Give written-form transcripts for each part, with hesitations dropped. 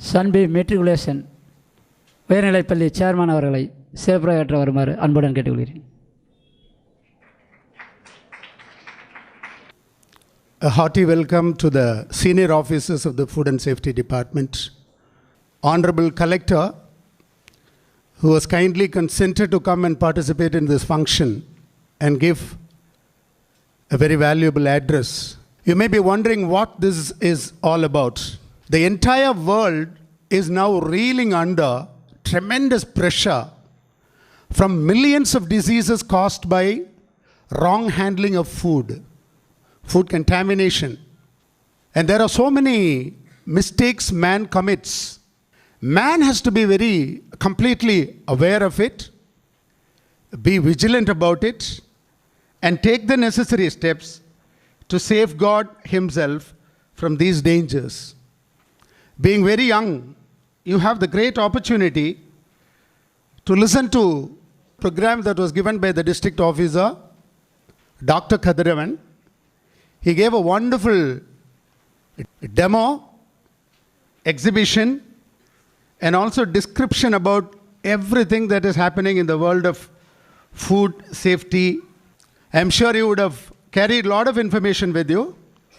சன்பி matriculation உயர்நிலைப்பள்ளி chairman அவர்களை சிறப்புரையாற்ற வருமாறு அன்புடன் கேட்டுக்கொள்கிறேன். A hearty welcome to the senior officers of the Food and Safety Department, Honorable Collector, who has kindly consented to come and participate in this function and give a very valuable address. You may be wondering what this is all about. The entire world is now reeling under tremendous pressure from millions of diseases caused by wrong handling of food contamination. And there are so many mistakes man commits. Man has to be very completely aware of it, be vigilant about it, and take the necessary steps to safeguard himself from these dangers. Being very young, you have the great opportunity to listen to a program that was given by the district officer, Dr. Kadiravan. He gave a wonderful demo, exhibition, and also description about everything that is happening in the world of food safety. I'm sure you would have carried a lot of information with you.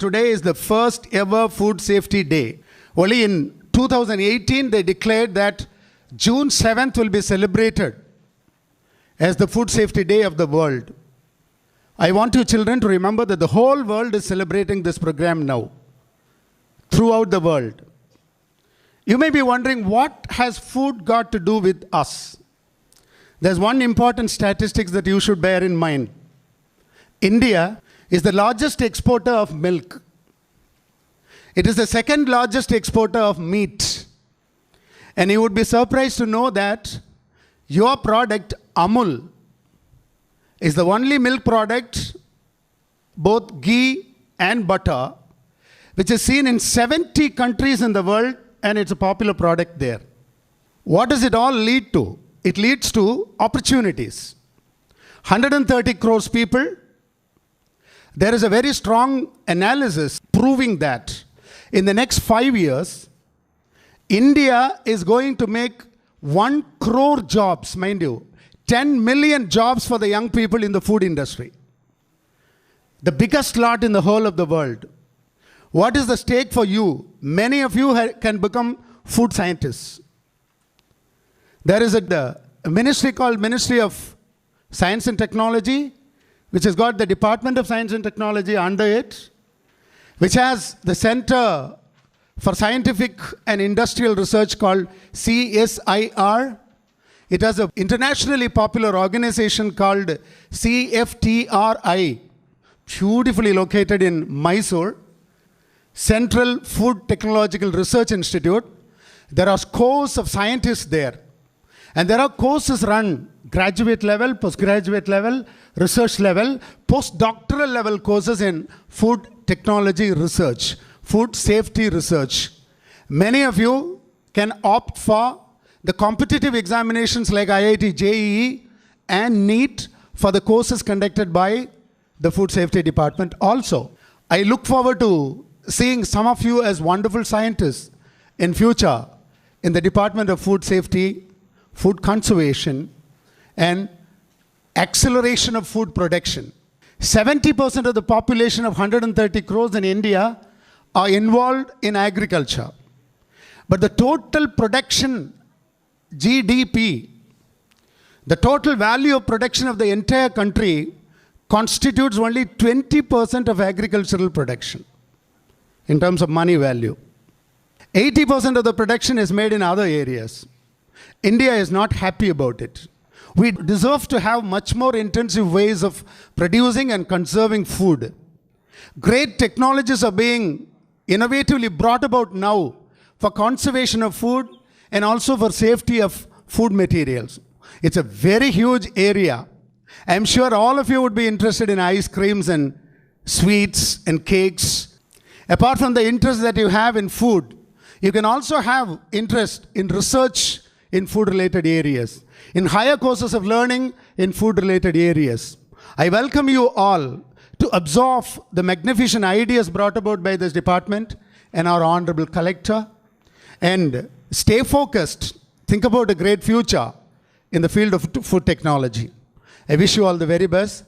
Today is the first ever Food Safety Day. Only in 2018 they declared that June 7th will be celebrated as the Food Safety Day of the world. I want you children to remember that the whole world is celebrating this program now, throughout the world. You may be wondering, what has food got to do with us? There's one important statistic that you should bear in mind. India is the largest exporter of milk. It is the second largest exporter of meat. And you would be surprised to know that your product, Amul, is the only milk product, both ghee and butter, which is seen in 70 countries in the world, and it's a popular product there. What does it all lead to? It leads to opportunities. 130 crores people. There is a very strong analysis proving that in the next 5 years, India is going to make 1 crore jobs, mind you, 10 million jobs for the young people in the food industry. The biggest lot in the whole of the world. What is the stake for you? Many of you can become food scientists. There is a ministry called Ministry of Science and Technology, which has got the Department of Science and Technology under it, which has the Center for Scientific and Industrial Research called CSIR. It has an internationally popular organization called CFTRI, beautifully located in Mysore, Central Food Technological Research Institute. There are scores of scientists there. And there are courses run, graduate level, postgraduate level, research level, postdoctoral level courses in food technology research, food safety research. Many of you can opt for the competitive examinations like IIT JEE and NEET for the courses conducted by the Food Safety Department also. I look forward to seeing some of you as wonderful scientists in future in the Department of Food Safety, Food Conservation, and acceleration of food production. 70% of the population of 130 crores in India are involved in agriculture. But the total production GDP, the total value of production of the entire country constitutes only 20% of agricultural production in terms of money value. 80% of the production is made in other areas. India is not happy about it. We deserve to have much more intensive ways of producing and conserving food. Great technologies are being innovatively brought about now for conservation of food and also for safety of food materials. It's a very huge area. I'm sure all of you would be interested in ice creams and sweets and cakes. Apart from the interest that you have in food, you can also have interest in research in food-related areas, in higher courses of learning in food-related areas. I welcome you all to absorb the magnificent ideas brought about by this department and our Honorable Collector. And stay focused. Think about a great future in the field of food technology. I wish you all the very best.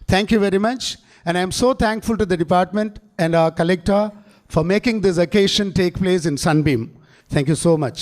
Thank you very much. And I am so thankful to the department and our collector for making this occasion take place in Sunbeam. Thank you so much.